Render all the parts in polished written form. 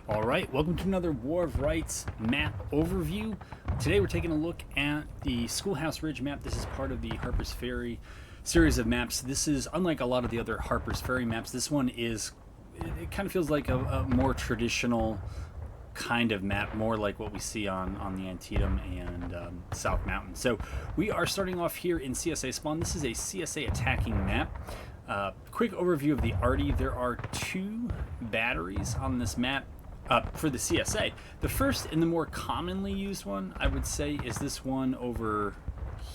All right, welcome to another War of Rights map overview. Today we're taking a look at the Schoolhouse Ridge map. This is part of the Harpers Ferry series of maps. This is, unlike a lot of the other Harpers Ferry maps, this one is, it kind of feels like a more traditional kind of map, more like what we see on the Antietam and South Mountain. So we are starting off here in CSA spawn. This is a CSA attacking map. Quick overview of the arty. There are two batteries on this map. For the CSA. The first and the more commonly used one, I would say, is this one over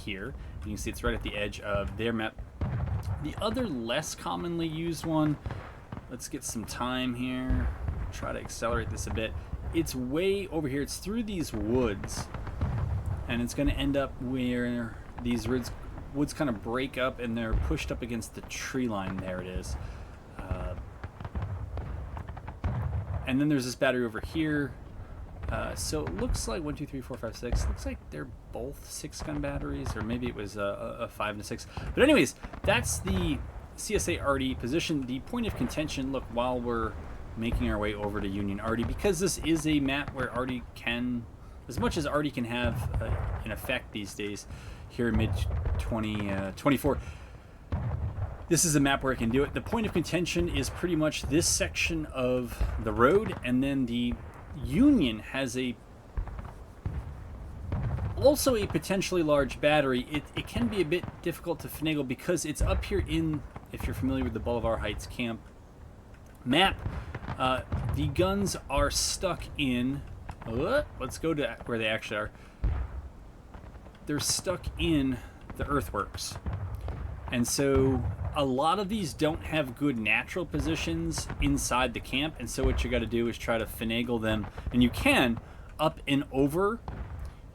here. You can see it's right at the edge of their map. The other less commonly used one, let's get some time here, try to accelerate this a bit. It's way over here. It's through these woods, and it's going to end up where these woods kind of break up and they're pushed up against the tree line. There it is. And then there's this battery over here. So it looks like 1, 2, 3, 4, 5, 6. Looks like they're both 6-gun batteries, or maybe it was a 5 and a 6. But anyways, that's the CSA arty position. The point of contention, look, while we're making our way over to Union Arty, because this is a map where arty can, as much as arty can have an effect these days here in mid-2024, this is a map where it can do it. The point of contention is pretty much this section of the road, and then the Union has also a potentially large battery. It can be a bit difficult to finagle because it's up here in, if you're familiar with the Boulevard Heights camp map, the guns are stuck in, let's go to where they actually are. They're stuck in the earthworks. And so a lot of these don't have good natural positions inside the camp, and so what you got to do is try to finagle them, and you can, up and over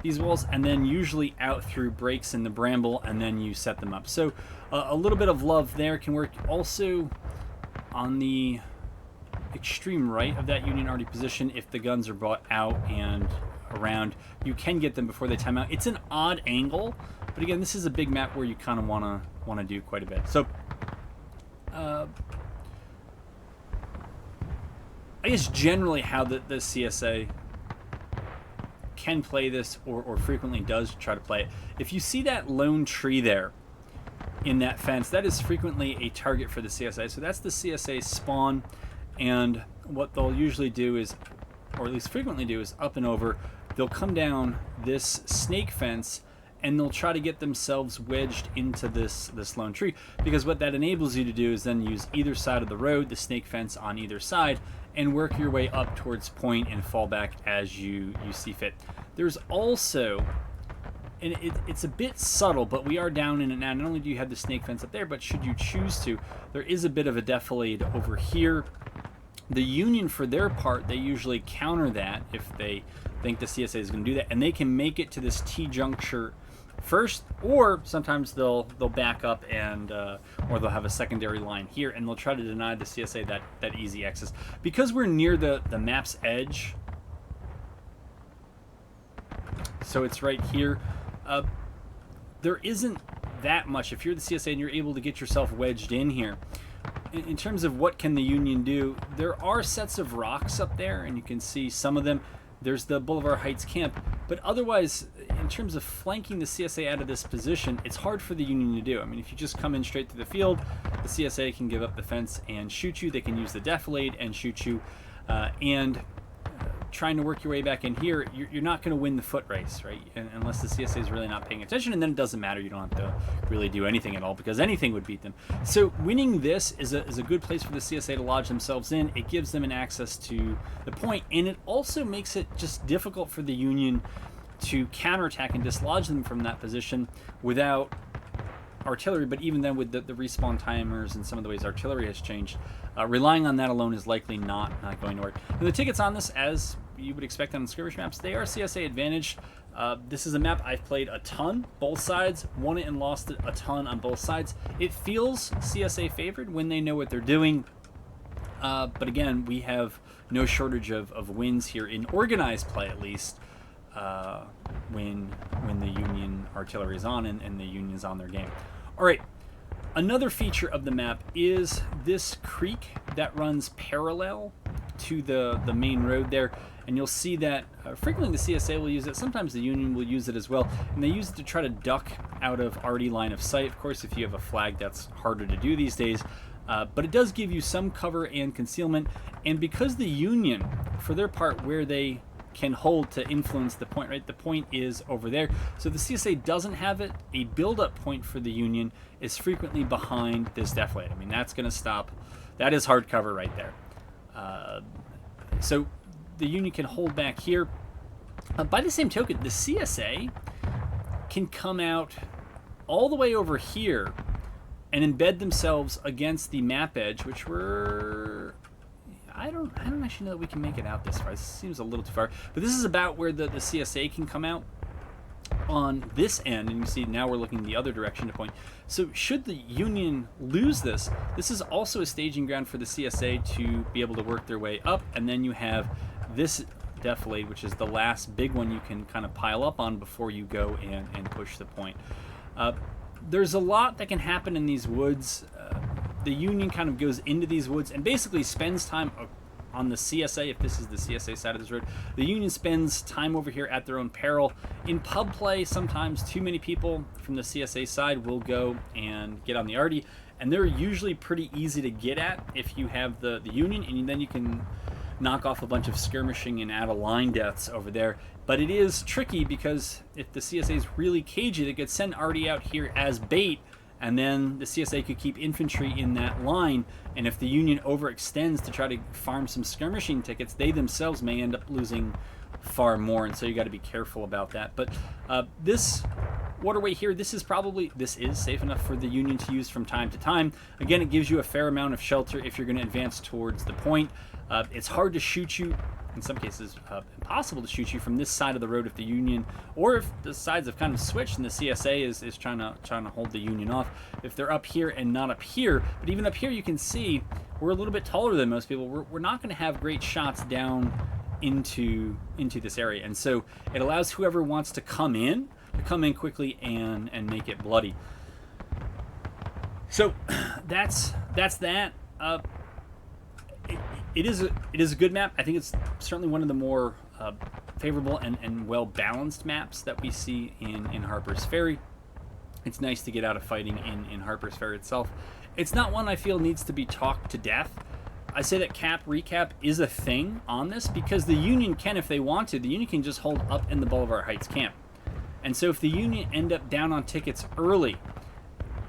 these walls, and then usually out through breaks in the bramble, and then you set them up. So a little bit of love there can work. Also, on the extreme right of that Union arty position, if the guns are brought out and around, you can get them before they time out. It's an odd angle, but again, this is a big map where you kind of want to do quite a bit. So I guess generally how the CSA can play this, or frequently does try to play it. If you see that lone tree there in that fence, that is frequently a target for the CSA. So that's the CSA spawn, and what they'll usually do is, or at least frequently do, is up and over. They'll come down this snake fence and they'll try to get themselves wedged into this lone tree, because what that enables you to do is then use either side of the road, the snake fence on either side, and work your way up towards point and fall back as you see fit. There's also, and it's a bit subtle, but we are down in it now. Not only do you have the snake fence up there, but should you choose to, there is a bit of a defilade over here. The Union, for their part, they usually counter that if they think the CSA is going to do that, and they can make it to this T-juncture first, or sometimes they'll back up and or they'll have a secondary line here, and they'll try to deny the CSA that easy access. Because we're near the map's edge, so it's right here, there isn't that much. If you're the CSA and you're able to get yourself wedged in here, in terms of what can the Union do, there are sets of rocks up there, and you can see some of them. There's the Boulevard Heights camp, but otherwise, in terms of flanking the CSA out of this position, it's hard for the Union to do. I mean, if you just come in straight through the field, the CSA can give up the fence and shoot you. They can use the defilade and shoot you, and trying to work your way back in here, you're not going to win the foot race, right? Unless the CSA is really not paying attention, and then it doesn't matter. You don't have to really do anything at all, because anything would beat them. So winning this is a good place for the CSA to lodge themselves in. It gives them an access to the point, and it also makes it just difficult for the Union to counterattack and dislodge them from that position without artillery. But even then, with the respawn timers and some of the ways artillery has changed, relying on that alone is likely not going to work. And the tickets on this, as you would expect on skirmish maps, they are CSA advantaged. This is a map I've played a ton, both sides, won it and lost it a ton on both sides. It feels CSA favored when they know what they're doing, but again, we have no shortage of wins here in organized play, at least, when the Union artillery is on and the Union's on their game. All right, Another feature of the map is this creek that runs parallel to the main road there, and you'll see that frequently the CSA will use it. Sometimes the Union will use it as well, and they use it to try to duck out of arty line of sight. Of course, if you have a flag, that's harder to do these days, but it does give you some cover and concealment. And because the Union, for their part, where they can hold to influence the point, right? The point is over there. So the CSA doesn't have it. A build-up point for the Union is frequently behind this defilade. I mean, that's going to stop. That is hard cover right there. So the Union can hold back here. By the same token, the CSA can come out all the way over here and embed themselves against the map edge, which we're... I don't actually know that we can make it out this far. This seems a little too far. But this is about where the CSA can come out on this end. And you see now we're looking the other direction to point. So should the Union lose this, this is also a staging ground for the CSA to be able to work their way up. And then you have this defilade, which is the last big one you can kind of pile up on before you go and push the point. There's a lot that can happen in these woods. The Union kind of goes into these woods and basically spends time on the CSA, if this is the CSA side of this road. The Union spends time over here at their own peril. In pub play, sometimes too many people from the CSA side will go and get on the arty, and they're usually pretty easy to get at if you have the Union, and then you can knock off a bunch of skirmishing and out-of-line deaths over there. But it is tricky because if the CSA is really cagey, they could send arty out here as bait, and then the CSA could keep infantry in that line, and if the Union overextends to try to farm some skirmishing tickets, they themselves may end up losing far more, and so you got to be careful about that. But this waterway here, this is safe enough for the Union to use from time to time. Again, it gives you a fair amount of shelter if you're going to advance towards the point. It's hard to shoot you, in some cases impossible to shoot you from this side of the road if the Union, or if the sides have kind of switched and the CSA is trying to hold the Union off. If they're up here and not up here, but even up here you can see we're a little bit taller than most people. We're not going to have great shots down into this area, and so it allows whoever wants to come in quickly and make it bloody. So that's that. It is a good map. I think it's certainly one of the more favorable and well-balanced maps that we see in Harpers Ferry. It's nice to get out of fighting in Harpers Ferry itself. It's not one I feel needs to be talked to death. I say that recap is a thing on this because the Union can, if they want to, the Union can just hold up in the Bolivar Heights camp. And so if the Union end up down on tickets early,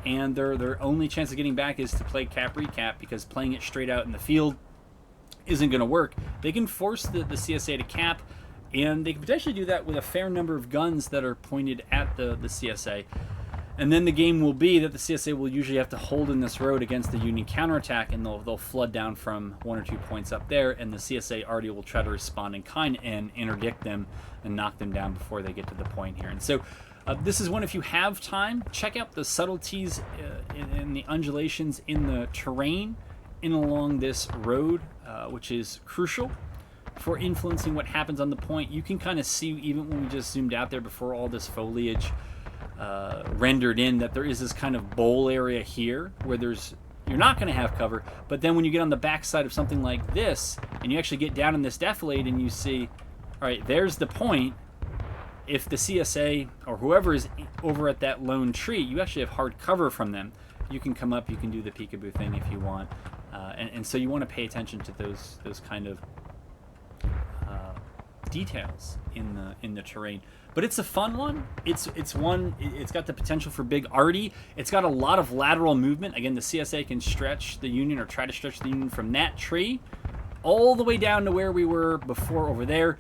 and their only chance of getting back is to play recap because playing it straight out in the field isn't going to work, they can force the CSA to cap, and they can potentially do that with a fair number of guns that are pointed at the CSA. And then the game will be that the CSA will usually have to hold in this road against the Union counterattack, and they'll flood down from 1 or 2 points up there, and the CSA already will try to respond in kind and interdict them and knock them down before they get to the point here. And so this is one, if you have time, check out the subtleties in the undulations in the terrain in along this road, which is crucial for influencing what happens on the point. You can kind of see, even when we just zoomed out there before all this foliage rendered in, that there is this kind of bowl area here where you're not going to have cover, but then when you get on the backside of something like this and you actually get down in this defilade and you see, all right, there's the point. If the CSA or whoever is over at that lone tree, you actually have hard cover from them. You can come up, you can do the peekaboo thing if you want, and so you want to pay attention to those kind of details in the terrain. But it's a fun one. It's got the potential for big arty. It's got a lot of lateral movement. Again, the CSA can stretch the Union or try to stretch the Union from that tree all the way down to where we were before over there.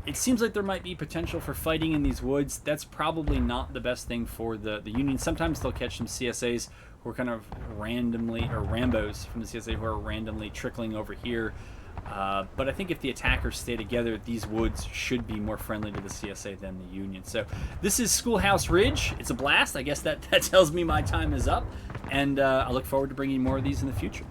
It seems like there might be potential for fighting in these woods. That's probably not the best thing for the Union. Sometimes they'll catch some CSAs who are kind of randomly, or Rambos from the CSA who are randomly trickling over here. But I think if the attackers stay together, these woods should be more friendly to the CSA than the Union. So this is Schoolhouse Ridge. It's a blast. I guess that tells me my time is up. And I look forward to bringing more of these in the future.